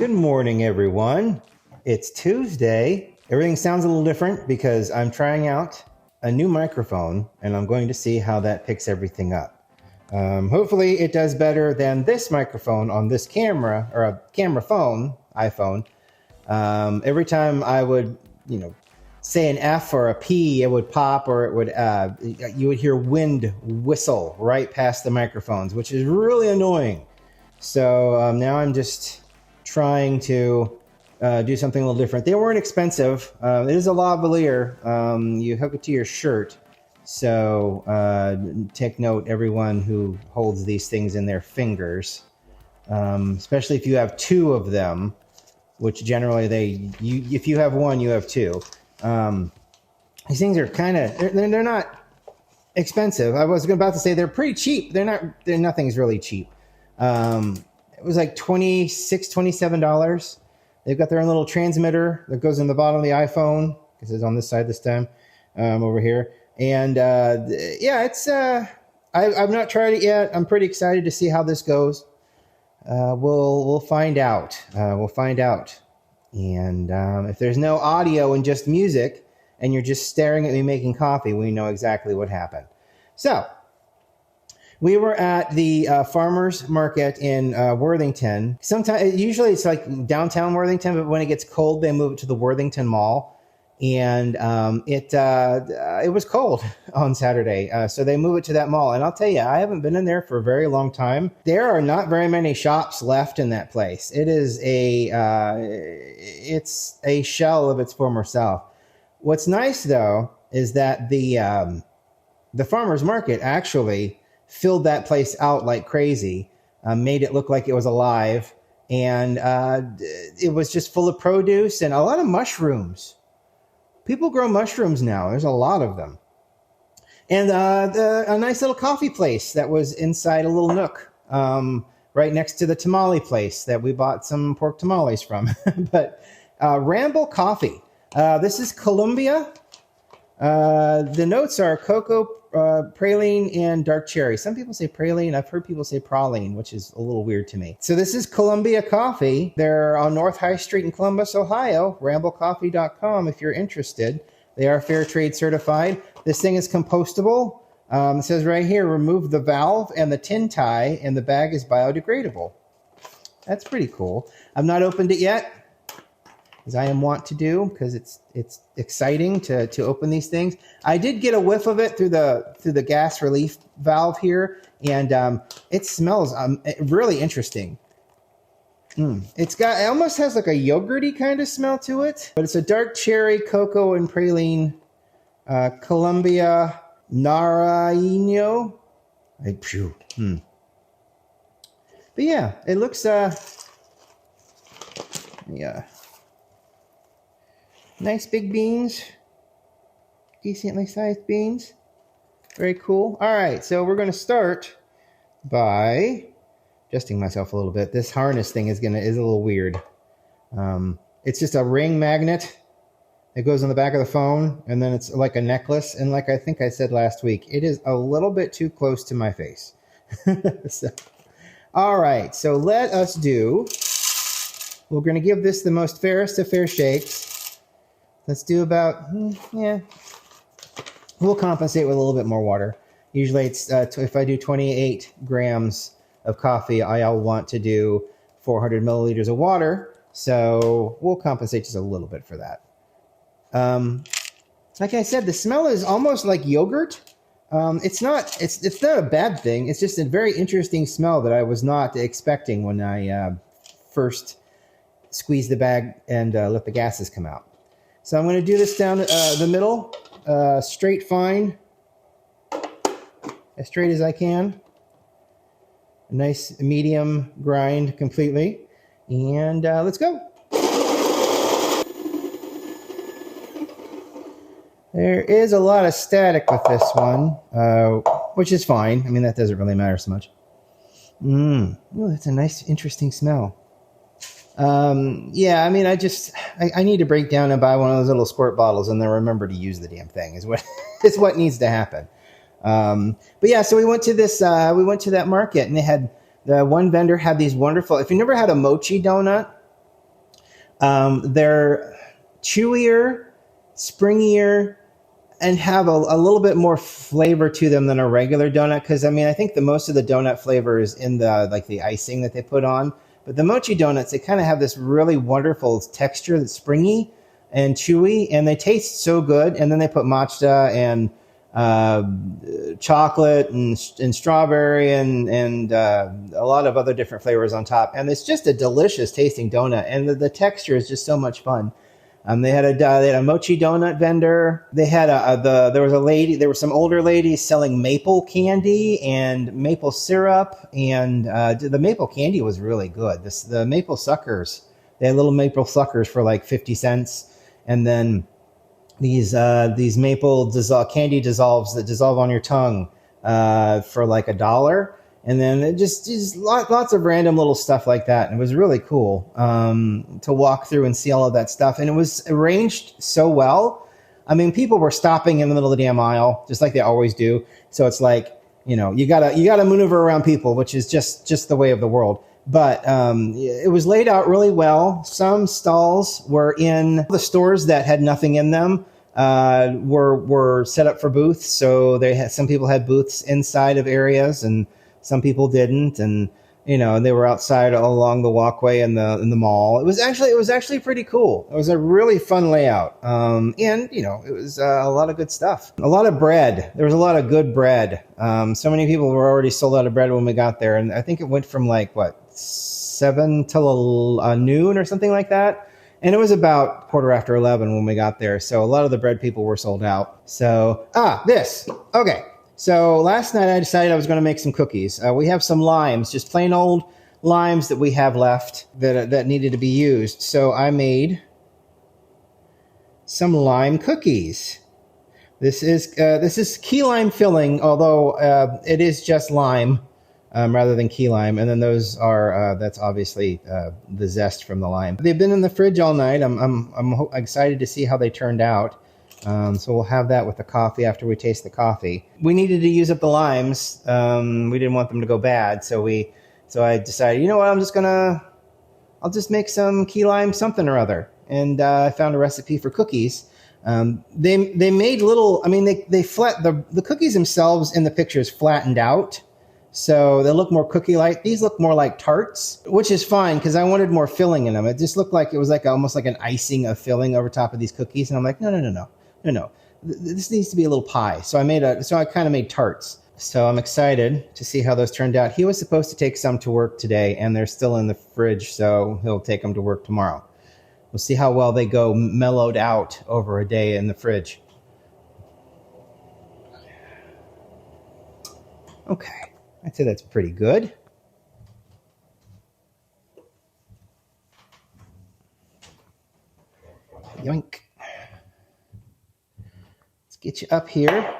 Good morning, everyone. It's Tuesday. Everything sounds a little different because I'm trying out a new microphone and I'm going to see how that picks everything up. Hopefully it does better than this microphone on this camera or a camera phone, iPhone. Every time I would, say an F or a P, it would pop or it would, you would hear wind whistle right past the microphones, which is really annoying. So now I'm just trying to do something a little different. They weren't expensive. It is a lavalier. You hook it to your shirt. So take note, everyone who holds these things in their fingers, especially if you have two of them, which generally if you have one, you have two. These things are they're not expensive. I was about to say they're pretty cheap. Nothing's really cheap. It was like $26, $27. They've got their own little transmitter that goes in the bottom of the iPhone, because it's on this side this time, over here. And it's I've not tried it yet. I'm pretty excited to see how this goes. We'll find out. We'll find out. And if there's no audio and just music, and you're just staring at me making coffee, we know exactly what happened. So we were at the farmers market in Worthington. Usually it's like downtown Worthington, but when it gets cold, they move it to the Worthington Mall. And it was cold on Saturday, so they move it to that mall. And I'll tell you, I haven't been in there for a very long time. There are not very many shops left in that place. It is it's a shell of its former self. What's nice though is that the farmers market actually filled that place out like crazy, made it look like it was alive, and it was just full of produce and a lot of mushrooms. People grow mushrooms now. There's a lot of them. And a nice little coffee place that was inside a little nook, right next to the tamale place that we bought some pork tamales from. But Ramble Coffee. This is Columbia. The notes are cocoa, praline, and dark cherry. Some people say praline. I've heard people say praline, which is a little weird to me. So this is Columbia Coffee. They're on North High Street in Columbus, Ohio. RambleCoffee.com if you're interested. They are fair trade certified. This thing is compostable. It says right here, remove the valve and the tin tie, and the bag is biodegradable. That's pretty cool. I've not opened it yet, as I am wont to do, because it's exciting to open these things. I did get a whiff of it through the gas relief valve here, and it smells really interesting. It almost has like a yogurty kind of smell to it, but it's a dark cherry, cocoa, and praline Columbia Naraino. But yeah, it looks nice big beans, decently sized beans. Very cool. All right, so we're going to start by adjusting myself a little bit. This harness thing is a little weird. It's just a ring magnet. It goes on the back of the phone, and then it's like a necklace. And like I think I said last week, it is a little bit too close to my face. All right, so let us do. We're going to give this the most fairest of fair shakes. Let's do about, we'll compensate with a little bit more water. Usually it's, if I do 28 grams of coffee, I'll want to do 400 milliliters of water. So we'll compensate just a little bit for that. Like I said, the smell is almost like yogurt. It's not a bad thing. It's just a very interesting smell that I was not expecting when I first squeezed the bag and let the gases come out. So I'm going to do this down the middle, straight fine, as straight as I can. A nice medium grind completely. And let's go. There is a lot of static with this one, which is fine. I mean, that doesn't really matter so much. Ooh, that's a nice, interesting smell. I mean, I need to break down and buy one of those little squirt bottles and then remember to use the damn thing is what needs to happen. But yeah, so we went to that market, and they had, the one vendor had these wonderful, if you never had a mochi donut, They're chewier, springier, and have a little bit more flavor to them than a regular donut. Because I mean, I think the most of the donut flavor is in the icing that they put on. But the mochi donuts, they kind of have this really wonderful texture that's springy and chewy, and they taste so good. And then they put matcha and chocolate and strawberry and a lot of other different flavors on top. And it's just a delicious tasting donut. And the texture is just so much fun. They had a mochi donut vendor. They had there were some older ladies selling maple candy and maple syrup, and the maple candy was really good. The maple suckers, they had little maple suckers for like 50 cents, and then these maple candy dissolves that dissolve on your tongue for like $1. And then it just lots of random little stuff like that. And it was really cool to walk through and see all of that stuff. And it was arranged so well. I mean, people were stopping in the middle of the damn aisle, just like they always do. So it's like, you gotta maneuver around people, which is just the way of the world. But it was laid out really well. Some stalls were in the stores that had nothing in them. Were set up for booths. So some people had booths inside of areas, and some people didn't, and they were outside along the walkway in the mall. It was actually pretty cool. It was a really fun layout, and it was a lot of good stuff. A lot of bread. There was a lot of good bread. So many people were already sold out of bread when we got there, and I think it went from 7 till noon or something like that. And it was about 11:15 when we got there. So a lot of the bread people were sold out. So this okay. So last night I decided I was going to make some cookies. We have some limes, just plain old limes that we have left that needed to be used. So I made some lime cookies. This is key lime filling, although it is just lime rather than key lime. And then those are that's obviously the zest from the lime. They've been in the fridge all night. I'm excited to see how they turned out. So we'll have that with the coffee after we taste the coffee. We needed to use up the limes. We didn't want them to go bad, so I decided, you know what, I'll just make some key lime something or other. And I found a recipe for cookies. They made little. I mean, the cookies themselves in the pictures flattened out, so they look more cookie-like. These look more like tarts, which is fine because I wanted more filling in them. It just looked like it was almost like an icing of filling over top of these cookies, and I'm like, no. This needs to be a little pie. So I kind of made tarts. So I'm excited to see how those turned out. He was supposed to take some to work today, and they're still in the fridge, so he'll take them to work tomorrow. We'll see how well they go mellowed out over a day in the fridge. Okay, I'd say that's pretty good. Yoink. Get you up here.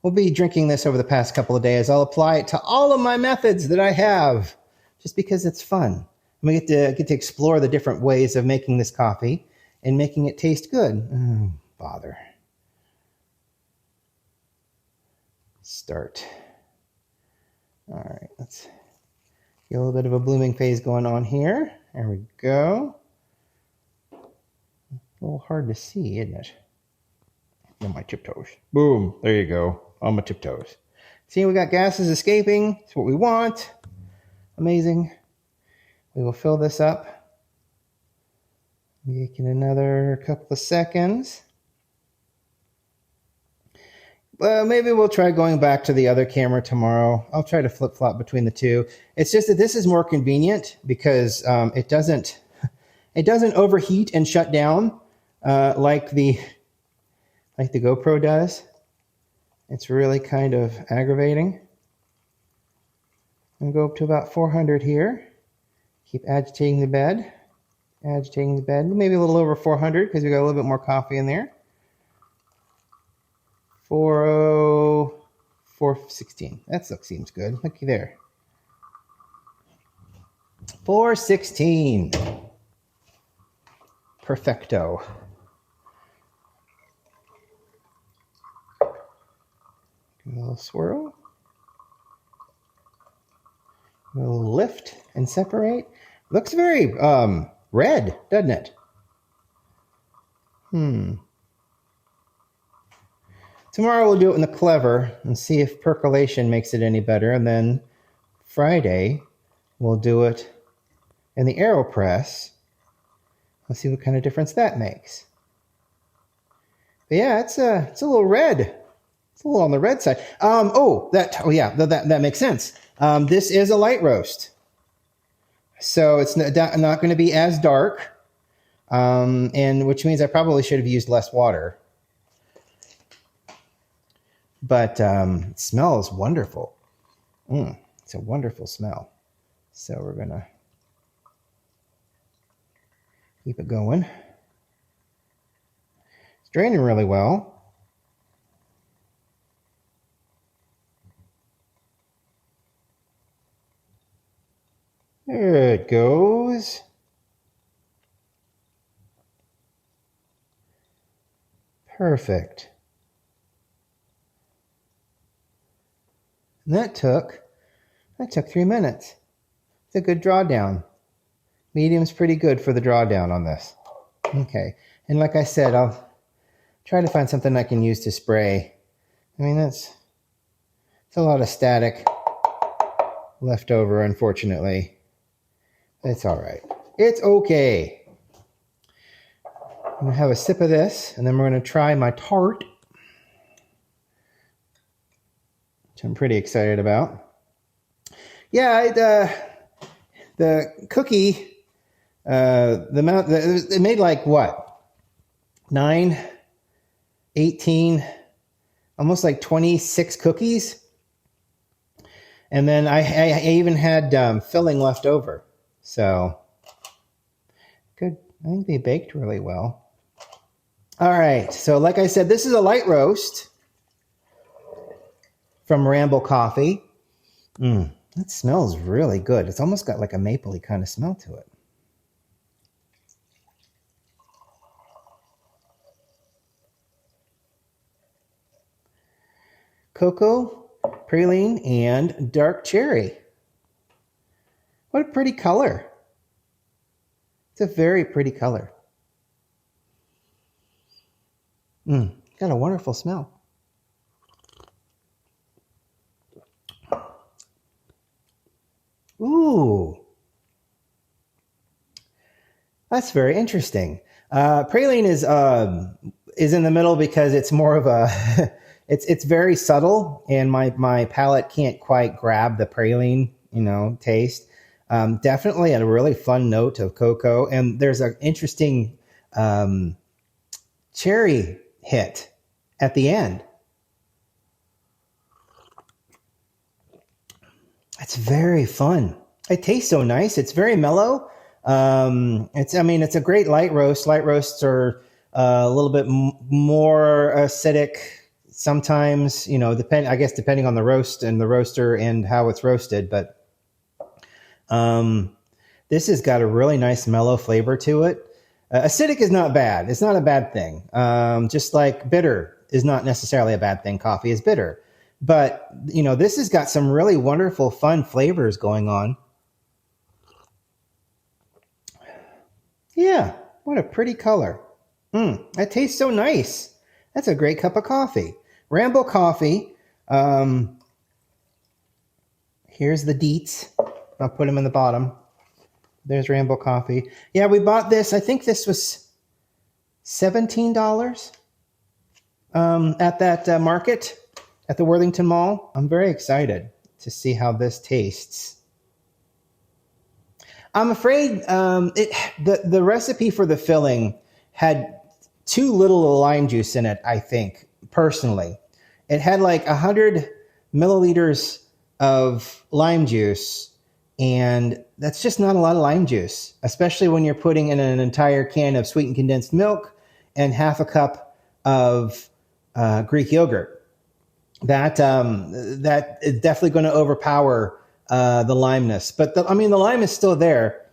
We'll be drinking this over the past couple of days. I'll apply it to all of my methods that I have, just because it's fun. We get to explore the different ways of making this coffee and making it taste good. Oh, bother. Start. All right, let's get a little bit of a blooming phase going on here. There we go. A little hard to see, isn't it? On my tiptoes. Boom. There you go. On my tiptoes. See, we got gases escaping. That's what we want. Amazing. We will fill this up. Make it another couple of seconds. Well, maybe we'll try going back to the other camera tomorrow. I'll try to flip-flop between the two. It's just that this is more convenient because it doesn't overheat and shut down like the GoPro does. It's really kind of aggravating. I'll go up to about 400 here. Keep agitating the bed. Maybe a little over 400 because we got a little bit more coffee in there. 416. That seems good. Looky there. 416. Perfecto. A little swirl. A little lift and separate. Looks very red, doesn't it? Tomorrow we'll do it in the clever and see if percolation makes it any better. And then Friday we'll do it in the AeroPress. Let's see what kind of difference that makes. But yeah, it's a little red. It's a little on the red side. That makes sense. This is a light roast, so it's not going to be as dark, and which means I probably should have used less water. But it smells wonderful. It's a wonderful smell. So we're gonna keep it going. It's draining really well. There it goes. Perfect. And that took 3 minutes. It's a good drawdown. Medium's pretty good for the drawdown on this. Okay. And like I said, I'll try to find something I can use to spray. I mean, it's a lot of static left over, unfortunately. It's all right. It's okay. I'm going to have a sip of this, and then we're going to try my tart, which I'm pretty excited about. Yeah, the cookie, it made like what? 9, 18, almost like 26 cookies. And then I even had filling left over. So good. I think they baked really well. All right. So like I said, this is a light roast from Ramble Coffee. That smells really good. It's almost got like a mapley kind of smell to it. Cocoa, praline, and dark cherry. What a pretty color. It's a very pretty color. Got a wonderful smell. Ooh. That's very interesting. Praline is in the middle because it's more of a it's very subtle, and my palate can't quite grab the praline, taste. Definitely a really fun note of cocoa, and there's an interesting cherry hit at the end. It's very fun. It tastes so nice. It's very mellow. It's a great light roast. Light roasts are a little bit more acidic sometimes, depending on the roast and the roaster and how it's roasted. But this has got a really nice mellow flavor to it. Acidic is not bad. It's not a bad thing. Just like bitter is not necessarily a bad thing. Coffee is bitter. But, this has got some really wonderful, fun flavors going on. Yeah, what a pretty color. That tastes so nice. That's a great cup of coffee. Ramble Coffee. Here's the deets. I'll put them in the bottom. There's Ramble Coffee. Yeah, we bought this. I think this was $17 at that market at the Worthington Mall. I'm very excited to see how this tastes. I'm afraid the recipe for the filling had too little lime juice in it, I think, personally. It had like 100 milliliters of lime juice, and that's just not a lot of lime juice, especially when you're putting in an entire can of sweetened condensed milk and half a cup of Greek yogurt. That is definitely going to overpower the limeness. But the lime is still there.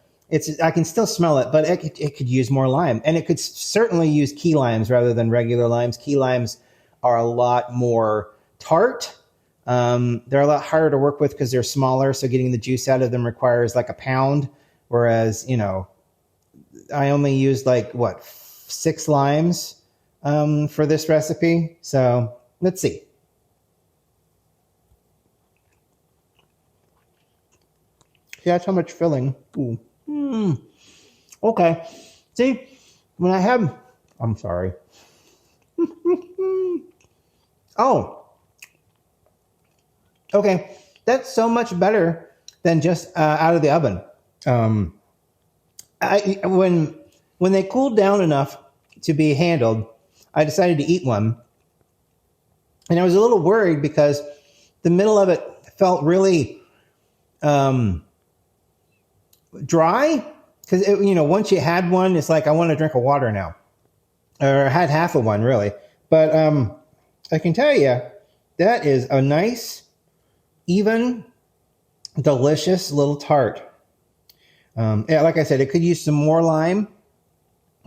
I can still smell it, but it could use more lime, and it could certainly use key limes rather than regular limes. Key limes are a lot more tart. They're a lot harder to work with because they're smaller, so getting the juice out of them requires like a pound. Whereas, I only used like, what, 6 limes for this recipe. So let's see. See, that's how much filling. Ooh. Okay. See, when I have, I'm sorry. Oh, okay. That's so much better than just out of the oven. When they cooled down enough to be handled, I decided to eat one. And I was a little worried because the middle of it felt really dry. Because, once you had one, it's like, I want to drink a water now. Or had half of one, really. But I can tell you, that is a nice, even, delicious little tart. Yeah, like I said, it could use some more lime,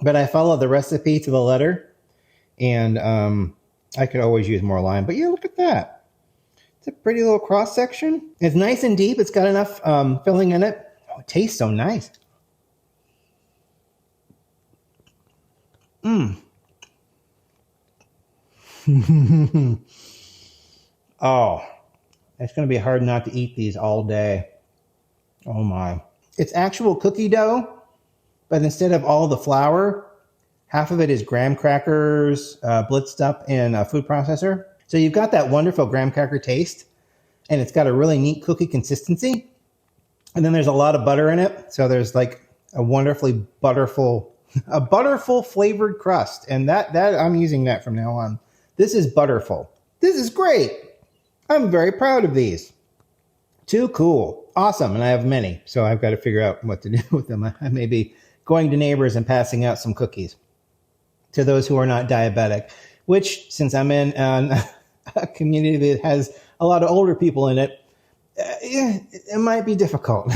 but I followed the recipe to the letter, and I could always use more lime. But yeah, look at that. It's a pretty little cross section. It's nice and deep. It's got enough filling in it. Oh, it tastes so nice. Oh, it's going to be hard not to eat these all day. Oh my. It's actual cookie dough, but instead of all the flour, half of it is graham crackers blitzed up in a food processor. So you've got that wonderful graham cracker taste, and it's got a really neat cookie consistency. And then there's a lot of butter in it. So there's like a wonderfully butterful flavored crust. And that I'm using that from now on. This is butterful. This is great. I'm very proud of these. Too cool. Awesome. And I have many, so I've got to figure out what to do with them. I may be going to neighbors and passing out some cookies to those who are not diabetic, which, since I'm in a community that has a lot of older people in it, it might be difficult.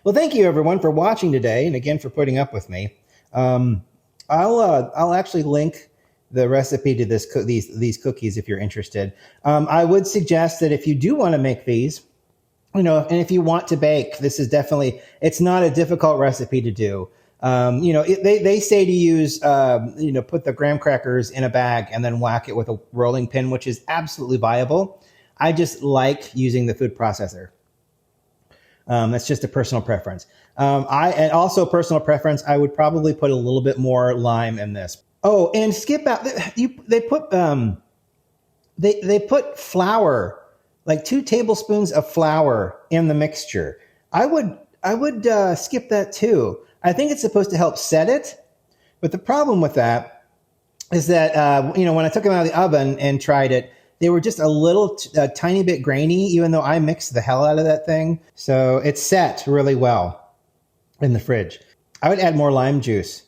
Well, thank you, everyone, for watching today, and again, for putting up with me. I'll actually link the recipe to these cookies if you're interested. I would suggest that if you do want to make these, and if you want to bake, this is definitely, it's not a difficult recipe to do. They say to use, put the graham crackers in a bag and then whack it with a rolling pin, which is absolutely viable. I just like using the food processor. That's just a personal preference. And also personal preference, I would probably put a little bit more lime in this. Oh, and skip out. They put flour, like 2 tablespoons of flour in the mixture. I would skip that too. I think it's supposed to help set it, but the problem with that is that when I took them out of the oven and tried it, they were just a tiny bit grainy, even though I mixed the hell out of that thing. So it's set really well in the fridge. I would add more lime juice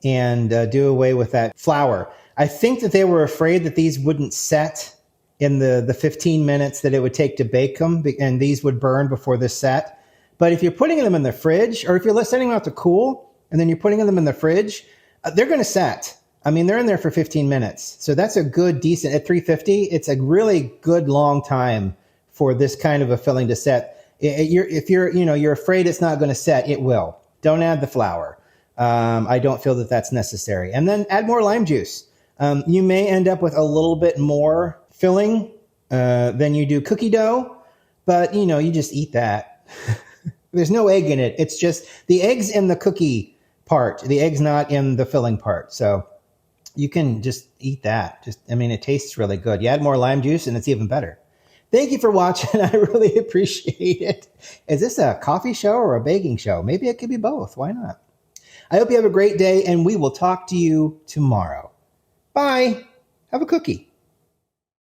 and do away with that flour. I think that they were afraid that these wouldn't set in the 15 minutes that it would take to bake them, and these would burn before this set. But if you're putting them in the fridge, or if you're sending them out to cool, and then you're putting them in the fridge, they're going to set. I mean, they're in there for 15 minutes. So that's a good, decent, at 350, it's a really good long time for this kind of a filling to set. If you're afraid it's not going to set, it will. Don't add the flour. I don't feel that that's necessary. And then add more lime juice. You may end up with a little bit more filling than you do cookie dough, but you just eat that. There's no egg in it. It's just the egg's in the cookie part. The egg's not in the filling part. So you can just eat that. It tastes really good. You add more lime juice and it's even better. Thank you for watching. I really appreciate it. Is this a coffee show or a baking show? Maybe it could be both. Why not? I hope you have a great day, and we will talk to you tomorrow. Bye. Have a cookie.